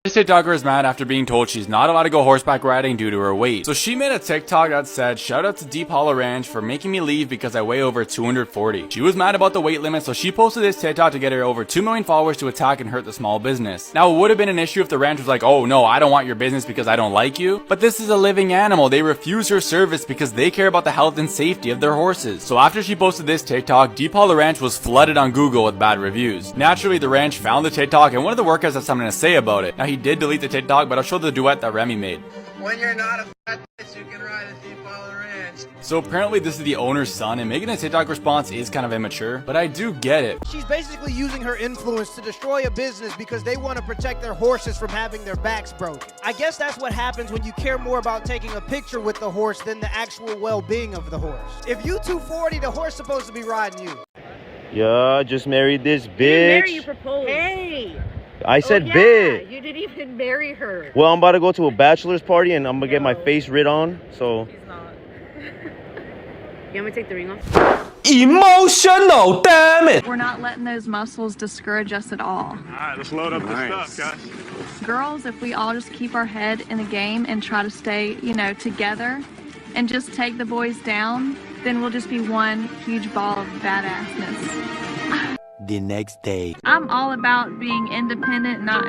This TikToker is mad after being told she's not allowed to go horseback riding due to her weight. So she made a TikTok that said, "Shout out to Deep Hollow Ranch for making me leave because I weigh over 240. She was mad about the weight limit, so she posted this TikTok to get her over 2 million followers to attack and hurt the small business. Now, it would have been an issue if the ranch was like, "Oh no, I don't want your business because I don't like you." But this is a living animal. They refuse her service because they care about the health and safety of their horses. So after she posted this TikTok, Deep Hollow Ranch was flooded on Google with bad reviews. Naturally, the ranch found the TikTok and one of the workers had something to say about it. Now, he did delete the TikTok, but I'll show the duet that Remy made. When you're not a fat bitch, you can ride a Deep Hollow Ranch. So apparently this is the owner's son, and making a TikTok response is kind of immature, but I do get it. She's basically using her influence to destroy a business because they want to protect their horses from having their backs broken. I guess that's what happens when you care more about taking a picture with the horse than the actual well-being of the horse. If you 240, the horse supposed to be riding you. Yeah, I just married this bitch. You didn't marry, you proposed. Hey. I said yeah, bitch. You didn't even marry her. Well, I'm about to go to a bachelor's party and I'm gonna get my face writ on, so. She's not. You want me to take the ring off? Emotional, damn it! We're not letting those muscles discourage us at all. Alright, let's load up the stuff, guys. Girls, if we all just keep our head in the game and try to stay, together and just take the boys down, then we'll just be one huge ball of badassness. The next day. I'm all about being independent, not,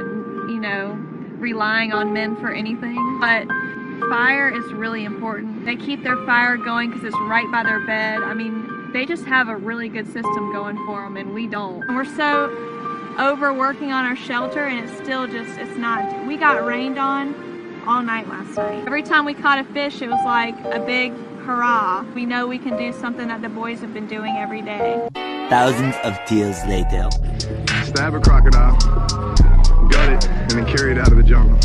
relying on men for anything. But fire is really important. They keep their fire going because it's right by their bed. I mean, they just have a really good system going for them, and we don't. And we're so overworking on our shelter, and it's not. We got rained on all night last night. Every time we caught a fish, it was like a big hurrah. We know we can do something that the boys have been doing every day. Thousands of tears later. Stab a crocodile, gut it, and then carry it out of the jungle.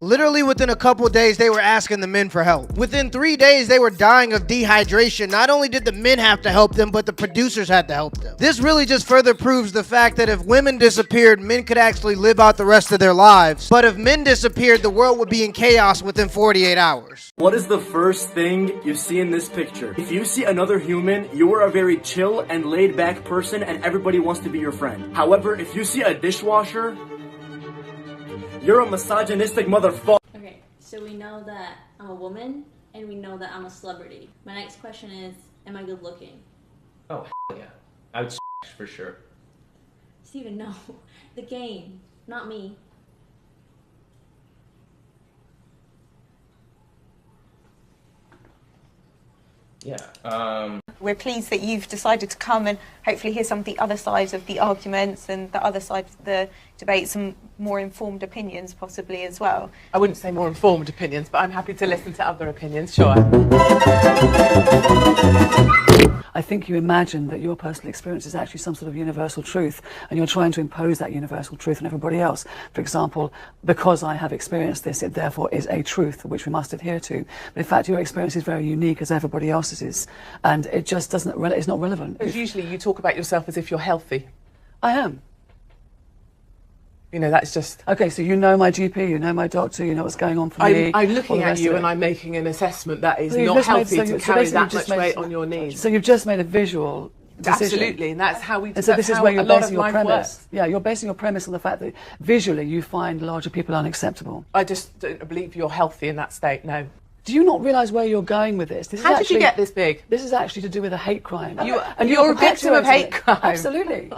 Literally within a couple days, they were asking the men for help. Within 3 days, they were dying of dehydration. Not only did the men have to help them, but the producers had to help them. This really just further proves the fact that if women disappeared, men could actually live out the rest of their lives. But if men disappeared, the world would be in chaos within 48 hours. What is the first thing you see in this picture? If you see another human, you are a very chill and laid back person and everybody wants to be your friend. However, if you see a dishwasher, you're a misogynistic motherfucker. Okay, so we know that I'm a woman, and we know that I'm a celebrity. My next question is, am I good looking? Oh, yeah. I would for sure. Steven, no. The game, not me. Yeah. We're pleased that you've decided to come and hopefully hear some of the other sides of the arguments and the other side of the debate, some more informed opinions possibly as well. I wouldn't say more informed opinions, but I'm happy to listen to other opinions, sure. I think you imagine that your personal experience is actually some sort of universal truth, and you're trying to impose that universal truth on everybody else. For example, because I have experienced this, it therefore is a truth which we must adhere to. But in fact, your experience is very unique as everybody else's is, and it just doesn't, it's not relevant. Because usually you talk about yourself as if you're healthy. I am. That's just... Okay, so you know my GP, you know my doctor, you know what's going on for me. I'm looking at you and I'm making an assessment that is not healthy to carry that much weight on your knees. So you've just made a visual decision. Absolutely, and that's how we... And so this is where you're basing your premise. Yeah, you're basing your premise on the fact that visually you find larger people unacceptable. I just don't believe you're healthy in that state, no. Do you not realise where you're going with this? How did you get this big? This is actually to do with a hate crime. You're a victim of hate crime. Absolutely.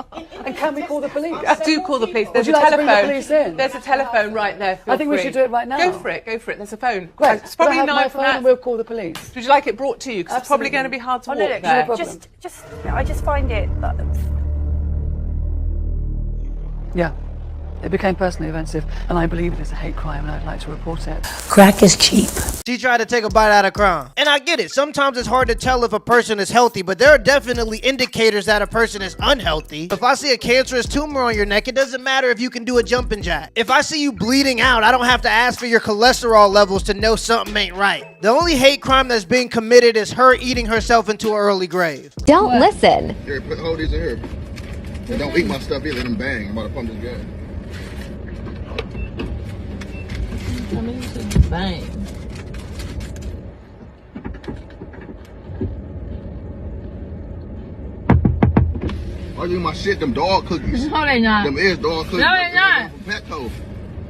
And can we call the police? Do call the police. There's a telephone. There's a telephone right there. I think we should do it right now. Go for it. There's a phone. Great. It's probably have my phone and we'll call the police. Would you like it brought to you? Because it's probably going to be hard to walk there. No, I just find it... Yeah. It became personally offensive, and I believe it is a hate crime, and I'd like to report it. Crack is cheap. She tried to take a bite out of crime. And I get it. Sometimes it's hard to tell if a person is healthy, but there are definitely indicators that a person is unhealthy. If I see a cancerous tumor on your neck, it doesn't matter if you can do a jumping jack. If I see you bleeding out, I don't have to ask for your cholesterol levels to know something ain't right. The only hate crime that's being committed is her eating herself into an early grave. Don't listen. Here, hold these in here. And don't eat my stuff either. Let them bang. I'm about to pump this gun. I mean, you should bang. Why you my shit? Them dog cookies. No, they not. Them is dog cookies. No, they not. Petco.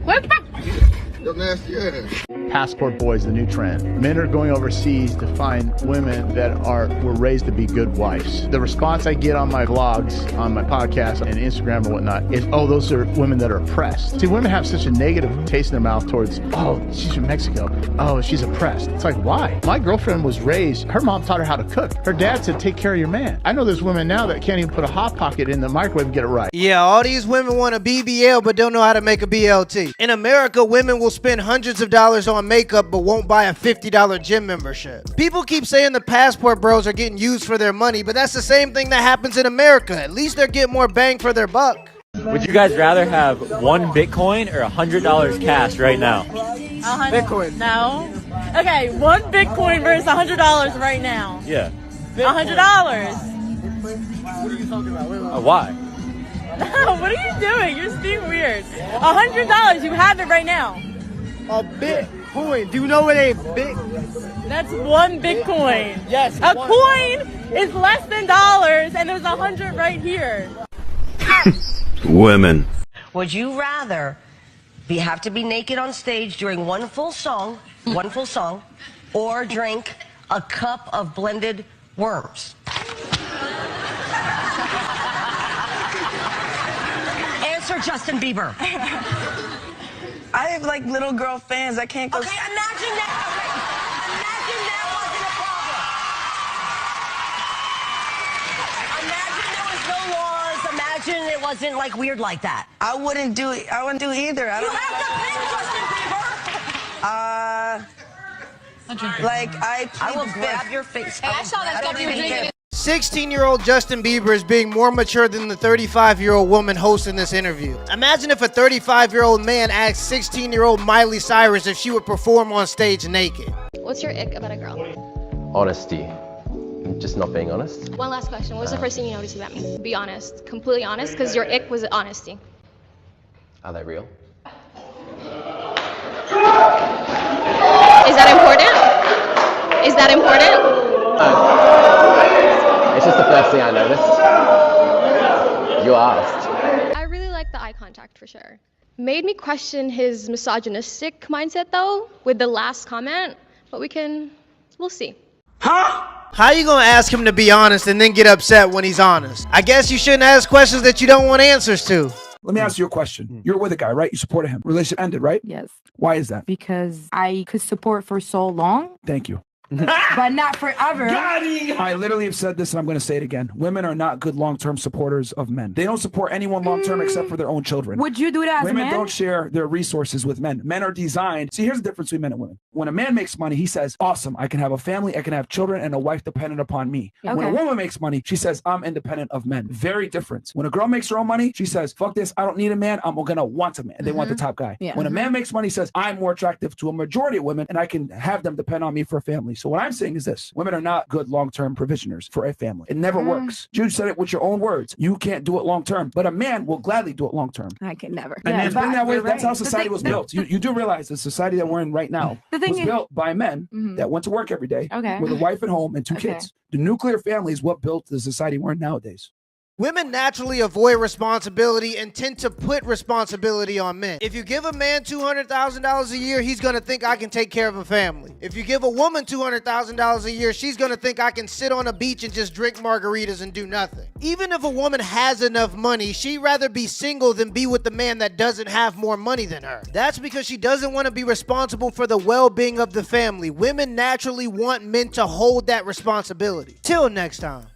Your nasty ass. Passport boys, the new trend. Men are going overseas to find women that were raised to be good wives. The response I get on my vlogs, on my podcast, and Instagram and whatnot is, oh, those are women that are oppressed. See, women have such a negative taste in their mouth towards, oh, she's from Mexico. Oh, she's oppressed. It's like, why? My girlfriend was raised, her mom taught her how to cook. Her dad said, take care of your man. I know there's women now that can't even put a Hot Pocket in the microwave and get it right. Yeah, all these women want a BBL but don't know how to make a BLT. In America, women will spend hundreds of dollars on makeup but won't buy a $50 gym membership. People keep saying the passport bros are getting used for their money, but that's the same thing that happens in America. At least they're getting more bang for their buck. Would you guys rather have one Bitcoin or $100 cash right now? Bitcoin. No. Okay, one Bitcoin versus $100 right now. Yeah. $100. What are you talking about? Why? What are you doing? You're just being weird. $100. You have it right now. A Bitcoin. Do you know what a bit? That's one Bitcoin. Yes. A coin is less than dollars, and there's 100 right here. Women. Would you rather have to be naked on stage during one full song, or drink a cup of blended worms? Answer Justin Bieber. I have like little girl fans. I can't go. Okay, imagine that. Imagine that wasn't a problem. Imagine there was no laws. Imagine it wasn't like weird like that. I wouldn't do it. I wouldn't do either. I You don't have to pay Justin Bieber. like I will grab your face. Hey, I saw that stuff you were drinking. 16-year-old Justin Bieber is being more mature than the 35-year-old woman hosting this interview. Imagine if a 35-year-old man asked 16-year-old Miley Cyrus if she would perform on stage naked. What's your ick about a girl? Honesty. Just not being honest. One last question. What was the first thing you noticed about me? Be honest. Completely honest, because your ick was honesty. Are they real? Is that important? Is that important? It's just the first thing I noticed. You asked. I really like the eye contact for sure. Made me question his misogynistic mindset though, with the last comment, but we'll see. How you gonna ask him to be honest and then get upset when he's honest? I guess you shouldn't ask questions that you don't want answers to. Let me ask you a question. You're with a guy, right? You supported him. Relationship ended, right? Yes. Why is that? Because I could support for so long, Thank you. but not forever. I literally have said this and I'm going to say it again. Women are not good long-term supporters of men. They don't support anyone long-term except for their own children. Would you do that as a Women man? don't share their resources with men. Men are designed. See, here's the difference between men and women. When a man makes money, he says, awesome, I can have a family, I can have children and a wife dependent upon me. Okay. When a woman makes money, she says, I'm independent of men. Very different. When a girl makes her own money, she says, fuck this, I don't need a man, I'm going to want a man. They want the top guy. Yeah. When a man makes money, he says, I'm more attractive to a majority of women and I can have them depend on me for a family. So what I'm saying is this. Women are not good long-term provisioners for a family. It never works. Jude said it with your own words. You can't do it long-term, but a man will gladly do it long-term. I can never. And it's been that way. That's how society was The thing- built. You do realize the society that we're in right now The thing was is- built by men that went to work every day Okay. with a wife at home and two Okay. kids. The nuclear family is what built the society we're in nowadays. Women naturally avoid responsibility and tend to put responsibility on men. If you give a man $200,000 a year, he's gonna think I can take care of a family. If you give a woman $200,000 a year, she's gonna think I can sit on a beach and just drink margaritas and do nothing. Even if a woman has enough money, she'd rather be single than be with the man that doesn't have more money than her. That's because she doesn't want to be responsible for the well-being of the family. Women naturally want men to hold that responsibility. Till next time.